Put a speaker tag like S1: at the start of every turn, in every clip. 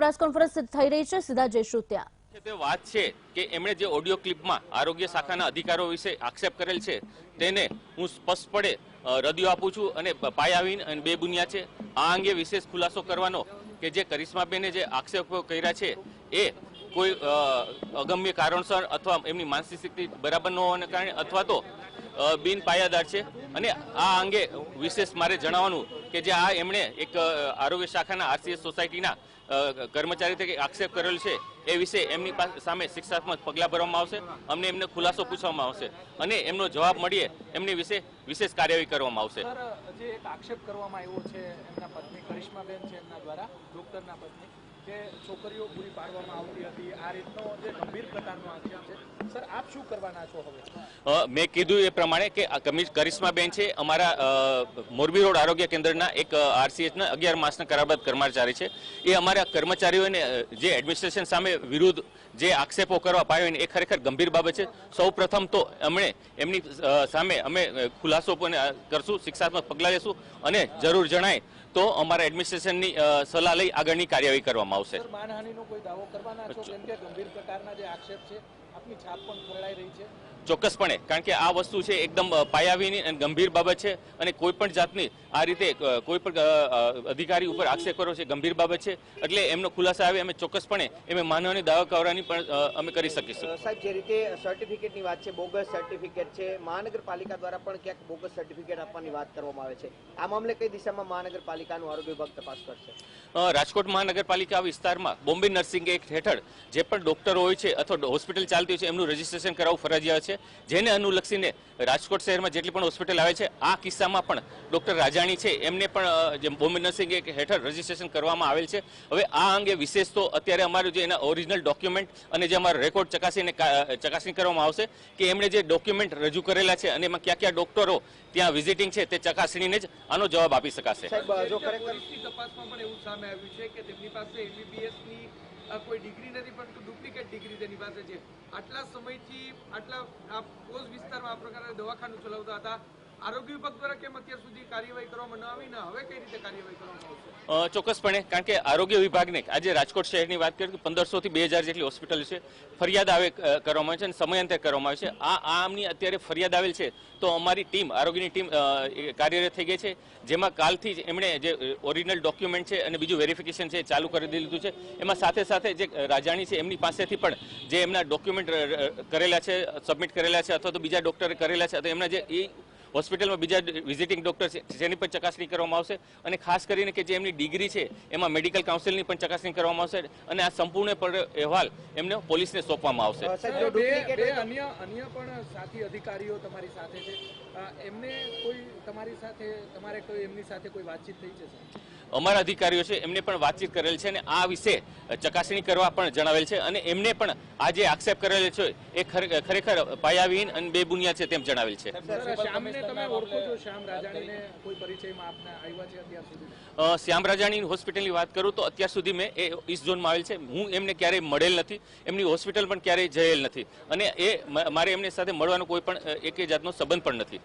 S1: Press conference થઈ રહી છે, સીધા જઈશું ત્યાં.
S2: તે વાત છે કે એમણે જે ઓડિયો ક્લિપમાં આરોગ્ય શાખાના અધિકારીઓ વિશે આક્ષેપ કરેલ છે તેને હું સ્પષ્ટપણે રદિયો આપું છું અને પાયાવિહીન અને બેબુનિયાદ છે. આ અંગે વિશેષ ખુલાસો કરવાનો કે જે કરિશ્માબેને જે આક્ષેપો કર્યા છે એ કોઈ અગમ્ય કારણસર અથવા એમની માનસિક સ્થિતિ બરાબર ન હોવાને કારણે અથવા તો બિન પાયાદાર છે. અને આ અંગે વિશેષ મારે જણાવવાનું કે જે આ એમણે એક આરોગ્ય શાખાના આરસીએસ સોસાયટીના કર્મચારી તરીકે આક્ષેપ કરેલ છે એ વિશે એમની સામે શિક્ષાત્મક પગલાં ભરવામાં આવશે. અમને એમને ખુલાસો પૂછવામાં આવશે અને એમનો જવાબ મળીએ એમની વિશે વિશેષ કાર્યવાહી કરવામાં આવશે.
S3: જે એક આક્ષેપ કરવામાં આવ્યો છે એમના પત્ની કરિશ્માબેન છે એમના દ્વારા, ડોક્ટરના પત્ની, કે છોકરીઓ પૂરી પાડવામાં આવતી હતી, આ રીતનો જે ગંભીર પ્રકારનો આક્ષેપ છે. સર, આપ શું કરવાના છો હવે?
S2: મેં કીધું એ પ્રમાણે કે કરિશ્માબેન છે અમારા મોરબી રોડ આરોગ્ય કેન્દ્રના એક આરસીએચના 11 માસના કરારબદ્ધ કર્મચારી છે. એ અમારા કર્મચારીઓને જે એડમિનિસ્ટ્રેશન સામે વિરુદ્ધ જે આક્ષેપો કરવા પાયો એ ખરેખર ગંભીર બાબત છે. સૌ પ્રથમ તો એમની સામે અમે ખુલાસો પણ કરશું, શિક્ષાત્મક પગલાં લેશું અને જરૂર જણાય તો અમારા એડમિનિસ્ટ્રેશનની સલાહ લઈ આગળની કાર્યવાહી કરવામાં આવશે.
S3: માનહાનિનો કોઈ દાવો કરવાના છો? કેમ કે ગંભીર પ્રકારના જે આક્ષેપ છે આપની છાપ પણ ખરડાઈ રહી છે.
S2: ચોક્કસપણે, કારણ કે આ વસ્તુ છે એકદમ પાયાવિહીન અને ગંભીર બાબત છે અને કોઈ પણ જાતની આ રીતે કોઈ પણ અધિકારી ઉપર આક્ષેપ કરવો છે ગંભીર બાબત છે. એટલે એમનો ખુલાસો આવે અમે ચોક્કસપણે એમ માનવાની દાવા કરવાની પણ અમે કરી શકીશું.
S4: સાહેબ, જે રીતે સર્ટિફિકેટની વાત છે, બોગસ સર્ટિફિકેટ છે, મહાનગરપાલિકા દ્વારા પણ ક્યાંક બોગસ સર્ટિફિકેટ આપવાની વાત કરવામાં આવે છે. આ મામલે કઈ દિશામાં મહાનગરપાલિકાનું આરોગ્ય વિભાગ તપાસ કરશે?
S2: રાજકોટ મહાનગરપાલિકા વિસ્તારમાં બોમ્બે નર્સિંગ એક્ટ હેઠળ જે પણ ડોક્ટરો હોય છે અથવા હોસ્પિટલ ચાલતી હોય છે એમનું રજીસ્ટ્રેશન કરાવવું ફરજિયાત છે. જેને અનુલક્ષીને રાજકોટ શહેરમાં જેટલી પણ હોસ્પિટલ આવે છે આ કિસ્સામાં પણ ડોક્ટર રાજાણી છે એમને પણ જે બોમ્બે નર્સિંગ એક્ટ હેઠળ રજીસ્ટ્રેશન કરવામાં આવેલ છે. હવે આ અંગે વિશેષ તો અત્યારે અમારું જે એના ઓરિજિનલ ડોક્યુમેન્ટ અને જે અમારો રેકોર્ડ ચકાસણી કરવામાં આવશે કે એમણે જે ડોક્યુમેન્ટ રજૂ કરેલા છે અને એમાં કયા કયા ડોક્ટરો ત્યાં વિઝિટિંગ છે તે ચકાસણીને જ આનો જવાબ આપી શકાશે.
S3: તપાસમાં પણ એવું સામે આવ્યું છે કે તેમની પાસે એમબીબીએસની કોઈ ડિગ્રી નથી પરંતુ ડુપ્લિકેટ ડિગ્રી તેની પાસે છે. આટલા સમયથી આટલા પોસ્ટ વિસ્તારમાં આ પ્રકારે દવાખાનું ચલાવતા હતા. આરોગ્ય વિભાગ દ્વારા કેમ અત્યાર સુધી કાર્યવાહી કરવામાં ન આવી ને હવે કઈ રીતે કાર્યવાહી કરવામાં આવશે?
S2: ચોક્કસપણે, કારણ કે આરોગ્ય વિભાગને આજે રાજકોટ શહેરની વાત કરીએ તો 1500 થી 2000 જેટલી હોસ્પિટલ છે, ફરિયાદ આવે કરવામાં આવે છે અને સમયાંતરે કરવામાં આવે છે. આમની અત્યારે ફરિયાદ આવેલ છે તો અમારી ટીમ, આરોગ્યની ટીમ કાર્યરત થઈ ગઈ છે, જેમાં કાલથી જ એમણે જે ઓરિજિનલ ડોક્યુમેન્ટ છે અને બીજું વેરિફિકેશન છે ચાલુ કરી દીધું છે. એમાં સાથે સાથે જે રાજાણી છે એમની પાસેથી પણ જે એમના ડોક્યુમેન્ટ કરેલા છે, સબમિટ કરેલા છે અથવા તો બીજા ડોક્ટરે કરેલા છે, તો એમના જે હોસ્પિટલમાં બીજા વિઝિટિંગ ડોક્ટર છે જેની પણ ચકાસણી કરવામાં આવશે અને ખાસ કરીને કે જે એમની ડિગ્રી છે એમાં મેડિકલ કાઉન્સિલની પણ ચકાસણી કરવામાં આવશે અને આ સંપૂર્ણ અહેવાલ એમને પોલીસને સોંપવામાં આવશે.
S3: અન્ય પણ સાથી અધિકારીઓ તમારી સાથે છે, એમને કોઈ તમારે કોઈ એમની સાથે કોઈ વાતચીત થઈ છે?
S2: અમારા અધિકારીઓ છે એમને પણ વાતચીત કરેલ છે અને આ વિશે ચકાસણી કરવા પણ જણાવેલ છે અને એમને પણ આ જે આક્ષેપ કરેલો છે એ ખરેખર પાયાવિહીન અને બેબુનિયાદ છે તેમ જણાવેલ છે. શ્યામ રાજાણી હોસ્પિટલની વાત કરું તો અત્યાર સુધી મેં એ ઈસ્ટ ઝોનમાં આવેલ છે. હું એમને ક્યારેય મળેલ નથી, એમની હોસ્પિટલ પણ ક્યારેય જયેલ નથી અને એ મારે એમની સાથે મળવાનો કોઈ પણ એક જાતનો સંબંધ પણ નથી.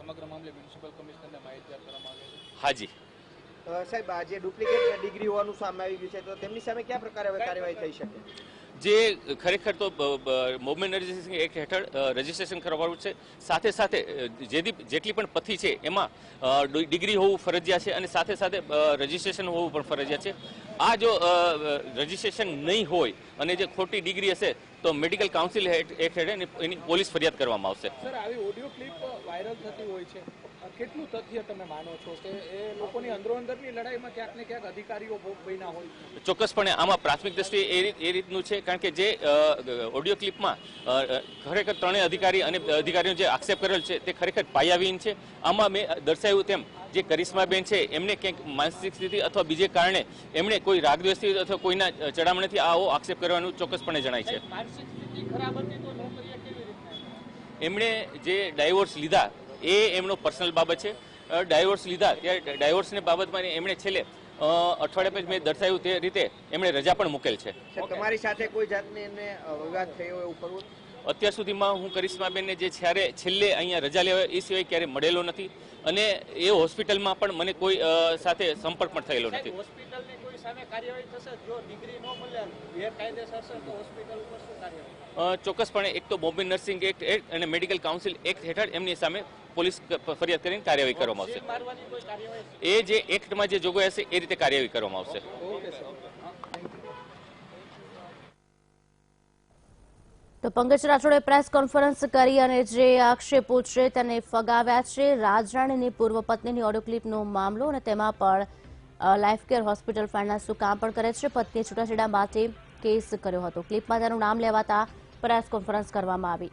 S3: સમગ્ર મામલે મ્યુનિસિપલ કમિશનરને માહિતગાર કરવામાં આવે છે?
S2: હાજી
S4: સાહેબ, જે ડુપ્લિકેટ ડિગ્રી હોવાનું સામે આવી ગયું છે તો તેમની સામે કયા પ્રકારે કાર્યવાહી થઈ શકે?
S2: જે ખરેખર તો બોમ્બે નર્સિંગ એક્ટ હેઠળ રજીસ્ટ્રેશન કરવાનું છે. સાથે સાથે જેટલી પણ પથી છે એમાં ડિગ્રી હોવું ફરજિયાત છે અને સાથે સાથે રજીસ્ટ્રેશન હોવું પણ ફરજિયાત છે. આ જો રજીસ્ટ્રેશન નહીં હોય અને જે ખોટી ડિગ્રી હશે તો મેડિકલ કાઉન્સિલ એક્ટ હેઠળ એની પોલીસ ફરિયાદ કરવામાં આવશે.
S3: સર, આવી ઓડિયો ક્લિપ વાયરલ થતી હોય છે, કેટલું તથ્ય તમે માનો છો કે એ લોકોની અંદરોઅંદરની લડાઈમાં ક્યાંક ને ક્યાંક અધિકારીઓ ભોગ બન્યા હોય?
S2: ચોક્કસપણે આમાં પ્રાથમિક દ્રષ્ટિએ એ રીતનું છે, કારણ કે જે ઓડિયો ક્લિપમાં ખરેખર ત્રણેય અધિકારી અને અધિકારીઓ જે આક્ષેપ કરેલ છે તે ખરેખર પાયાવિહીન છે. આમાં મેં દર્શાવ્યું તેમ જે કરિશ્માબેન છે એમને ક્યાંક માનસિક સ્થિતિ અથવા બીજે કારણે એમણે કોઈ રાગદ્વેષથી અથવા કોઈના ચડામણીથી આવો આક્ષેપ કરવાનું ચોક્કસપણે જણાય છે. એમણે જે ડાયવોર્સ લીધા એ એમનો પર્સનલ બાબત છે. ડાયવોર્સ લીધા ત્યારે ડાયવોર્સની બાબતમાં એમણે છેલ્લે અઠવાડિયા પછી મેં દર્શાવ્યું તે રીતે એમણે રજા પણ મૂકેલ છે.
S4: તમારી સાથે કોઈ જાતની એમને વિવાદ થયો એવું કરવું?
S2: અત્યાર સુધીમાં હું કરિશ્માબેનને જે છેલ્લે અહીંયા રજા લેવા એ સિવાય ક્યારે મળેલો નથી અને એ હોસ્પિટલમાં પણ મને કોઈ સાથે સંપર્ક પણ થયેલો નથી.
S5: સામે કાર્યવાહી થશે? જો ડિગ્રી ન મળે ગેરકાયદેસર છે તો હોસ્પિટલ ઉપર શું કાર્યવાહી?
S2: ચોક્કસપણે એક તો બોમ્બે નર્સિંગ એક્ટ અને મેડિકલ કાઉન્સિલ એક્ટ હેઠળ એમની સામે પોલીસ ફરિયાદ કરીને કાર્યવાહી કરવામાં આવશે.
S5: મારવાની કોઈ કાર્યવાહી?
S2: એ જે એક્ટમાં જે જોગવાઈ હશે એ રીતે કાર્યવાહી કરવામાં આવશે.
S1: તો પંકજ રાઠોડે પ્રેસ કોન્ફરન્સ કરી અને જે આક્ષેપો છે તેને ફગાવ્યા છે. રાજરાણીની પૂર્વ પત્નીની ઓડિયો ક્લિપનો મામલો અને તેમાં પણ લાઈફ કેર હોસ્પિટલ ફાઇનાન્સનું કામ પણ કરે છે. પત્નીએ છૂટાછેડા માટે કેસ કર્યો હતો. ક્લિપમાં તેનું નામ લેવાતા પ્રેસ કોન્ફરન્સ કરવામાં આવી.